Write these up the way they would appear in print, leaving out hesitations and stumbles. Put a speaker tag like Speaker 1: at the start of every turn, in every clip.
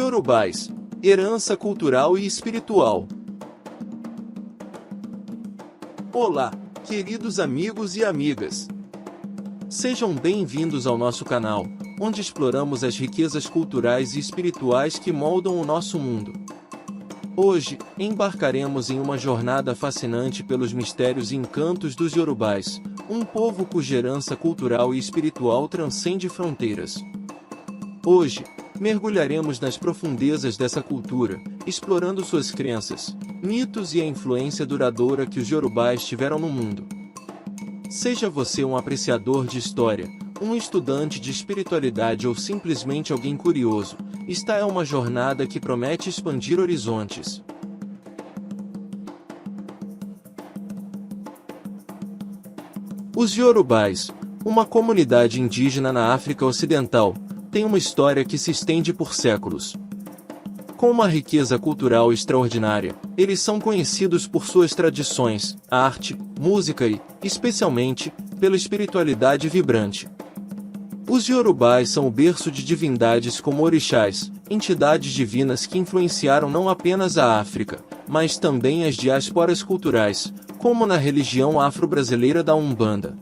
Speaker 1: Yorubais, herança cultural e espiritual. Olá, queridos amigos e amigas. Sejam bem-vindos ao nosso canal, onde exploramos as riquezas culturais e espirituais que moldam o nosso mundo. Hoje, embarcaremos em uma jornada fascinante pelos mistérios e encantos dos Yorubais, um povo cuja herança cultural e espiritual transcende fronteiras. Hoje, mergulharemos nas profundezas dessa cultura, explorando suas crenças, mitos e a influência duradoura que os Yorubais tiveram no mundo. Seja você um apreciador de história, um estudante de espiritualidade ou simplesmente alguém curioso, esta é uma jornada que promete expandir horizontes. Os Yorubais, uma comunidade indígena na África Ocidental, tem uma história que se estende por séculos. Com uma riqueza cultural extraordinária, eles são conhecidos por suas tradições, arte, música e, especialmente, pela espiritualidade vibrante. Os Yorubais são o berço de divindades como orixás, entidades divinas que influenciaram não apenas a África, mas também as diásporas culturais, como na religião afro-brasileira da Umbanda.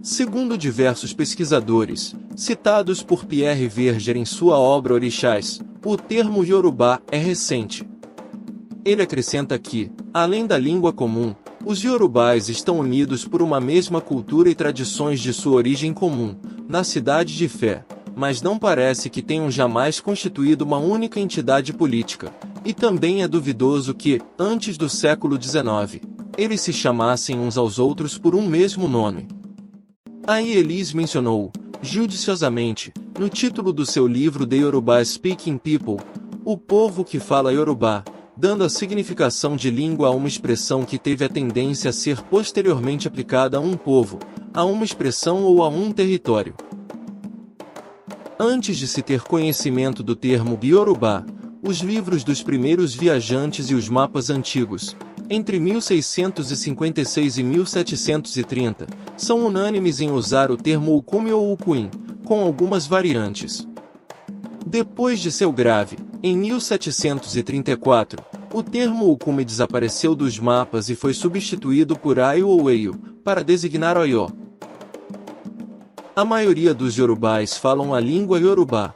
Speaker 1: Segundo diversos pesquisadores, citados por Pierre Verger em sua obra Orixás, o termo Yorubá é recente. Ele acrescenta que, além da língua comum, os Yorubais estão unidos por uma mesma cultura e tradições de sua origem comum, na cidade de Fé, mas não parece que tenham jamais constituído uma única entidade política, e também é duvidoso que, antes do século XIX, eles se chamassem uns aos outros por um mesmo nome. Aí Elis mencionou, judiciosamente, no título do seu livro The Yoruba Speaking People, o povo que fala Yorubá, dando a significação de língua a uma expressão que teve a tendência a ser posteriormente aplicada a um povo, a uma expressão ou a um território. Antes de se ter conhecimento do termo Yorubá, os livros dos primeiros viajantes e os mapas antigos, entre 1656 e 1730, são unânimes em usar o termo Ukumi ou Ukuin, com algumas variantes. Depois de seu grave, em 1734, o termo Ukumi desapareceu dos mapas e foi substituído por Aio ou Eio, para designar Oió. A maioria dos Yorubais falam a língua Yorubá.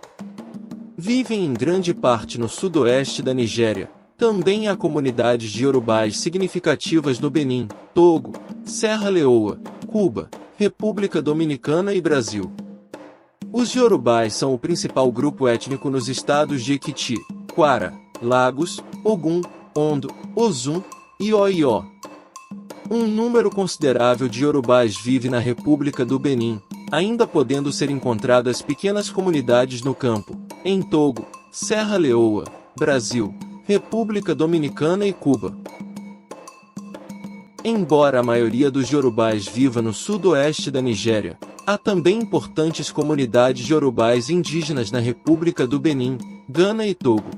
Speaker 1: Vivem em grande parte no sudoeste da Nigéria. Também há comunidades de Yorubais significativas no Benin, Togo, Serra Leoa, Cuba, República Dominicana e Brasil. Os Yorubais são o principal grupo étnico nos estados de Ekiti, Kwara, Lagos, Ogun, Ondo, Osun e Oió. Um número considerável de Yorubais vive na República do Benin, ainda podendo ser encontradas pequenas comunidades no campo, em Togo, Serra Leoa, Brasil, República Dominicana e Cuba. Embora a maioria dos Yorubais viva no sudoeste da Nigéria, há também importantes comunidades Yorubais indígenas na República do Benin, Gana e Togo.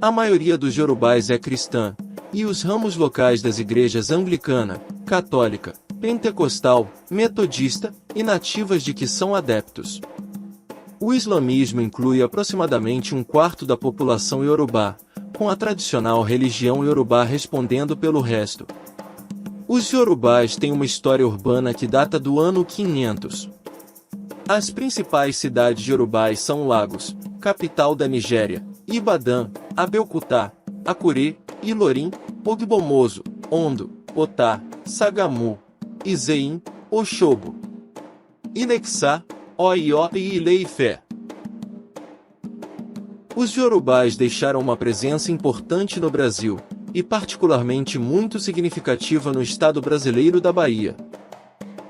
Speaker 1: A maioria dos Yorubais é cristã, e os ramos locais das igrejas anglicana, católica, pentecostal, metodista e nativas de que são adeptos. O islamismo inclui aproximadamente um quarto da população Yorubá, com a tradicional religião Yorubá respondendo pelo resto. Os Yorubais têm uma história urbana que data do ano 500. As principais cidades Yorubais são Lagos, capital da Nigéria, Ibadan, Abeokuta, Akure, Ilorin, Ogbomoso, Ondo, Otá, Sagamu, Izein, Oshobo, Ilexá, Oió e Ilé-Ifé. Os Yorubais deixaram uma presença importante no Brasil, e particularmente muito significativa no estado brasileiro da Bahia.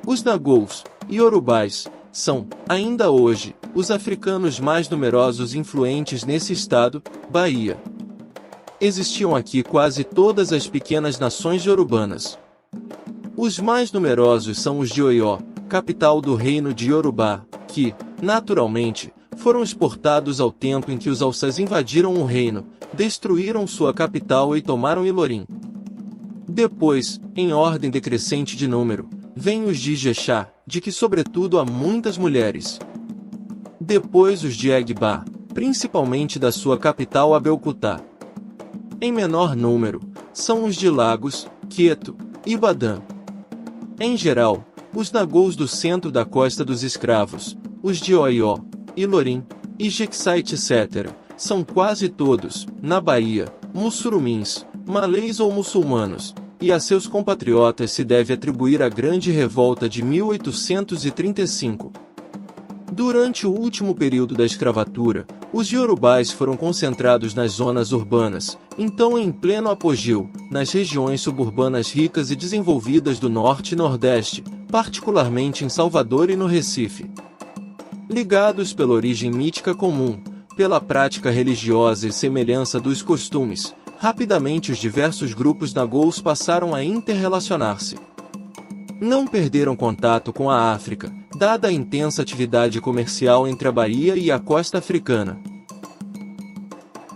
Speaker 1: Os Nagôs, Yorubais, são, ainda hoje, os africanos mais numerosos e influentes nesse estado, Bahia. Existiam aqui quase todas as pequenas nações yorubanas. Os mais numerosos são os de Oió, capital do reino de Yorubá, que, naturalmente, foram exportados ao tempo em que os Hausas invadiram o reino, destruíram sua capital e tomaram Ilorim. Depois, em ordem decrescente de número, vêm os de Ijexá, de que sobretudo há muitas mulheres. Depois os de Egba, principalmente da sua capital Abeokuta. Em menor número, são os de Lagos, Queto, e Ibadan. Em geral, os Nagôs do centro da Costa dos Escravos, os de Oió, Ilorim, e Jequié, etc., são quase todos, na Bahia, mussurumins, malês ou muçulmanos, e a seus compatriotas se deve atribuir a Grande Revolta de 1835. Durante o último período da escravatura, os iorubás foram concentrados nas zonas urbanas, então em pleno apogeu, nas regiões suburbanas ricas e desenvolvidas do Norte e Nordeste, particularmente em Salvador e no Recife. Ligados pela origem mítica comum, pela prática religiosa e semelhança dos costumes, rapidamente os diversos grupos nagôs passaram a interrelacionar-se. Não perderam contato com a África, dada a intensa atividade comercial entre a Bahia e a costa africana.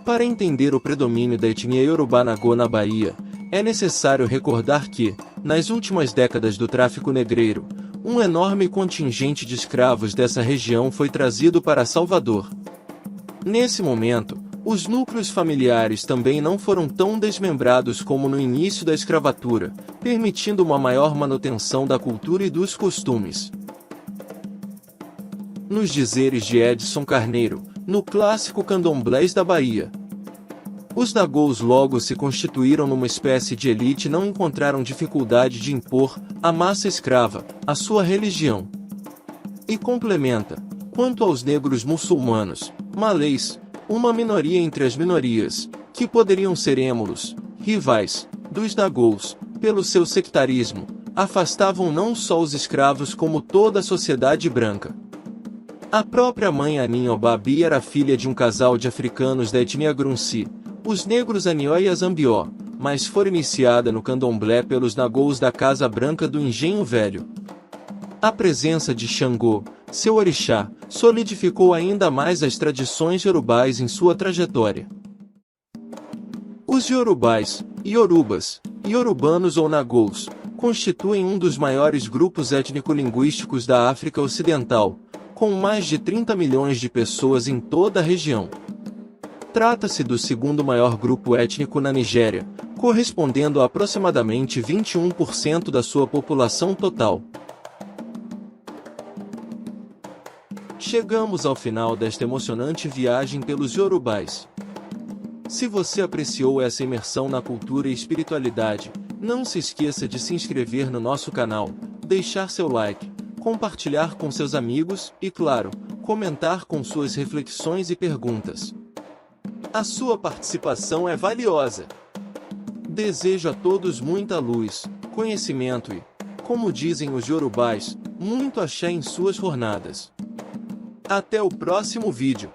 Speaker 1: Para entender o predomínio da etnia Yorubá Nagô na Bahia, é necessário recordar que, nas últimas décadas do tráfico negreiro, um enorme contingente de escravos dessa região foi trazido para Salvador. Nesse momento, os núcleos familiares também não foram tão desmembrados como no início da escravatura, permitindo uma maior manutenção da cultura e dos costumes. Nos dizeres de Edson Carneiro, no clássico Candomblés da Bahia, os nagôs logo se constituíram numa espécie de elite e não encontraram dificuldade de impor, à massa escrava, a sua religião. E complementa, quanto aos negros muçulmanos, malês, uma minoria entre as minorias, que poderiam ser êmulos, rivais, dos nagôs, pelo seu sectarismo, afastavam não só os escravos como toda a sociedade branca. A própria mãe Anin Obabi era filha de um casal de africanos da etnia Grunci, os negros Anió e Azambió, mas foi iniciada no candomblé pelos nagôs da Casa Branca do Engenho Velho. A presença de Xangô, seu orixá, solidificou ainda mais as tradições iorubás em sua trajetória. Os iorubás, iorubas, iorubanos ou nagôs, constituem um dos maiores grupos étnico-linguísticos da África Ocidental, com mais de 30 milhões de pessoas em toda a região. Trata-se do segundo maior grupo étnico na Nigéria, correspondendo a aproximadamente 21% da sua população total. Chegamos ao final desta emocionante viagem pelos iorubás. Se você apreciou essa imersão na cultura e espiritualidade, não se esqueça de se inscrever no nosso canal, deixar seu like, compartilhar com seus amigos e, claro, comentar com suas reflexões e perguntas. A sua participação é valiosa. Desejo a todos muita luz, conhecimento e, como dizem os iorubás, muito axé em suas jornadas. Até o próximo vídeo.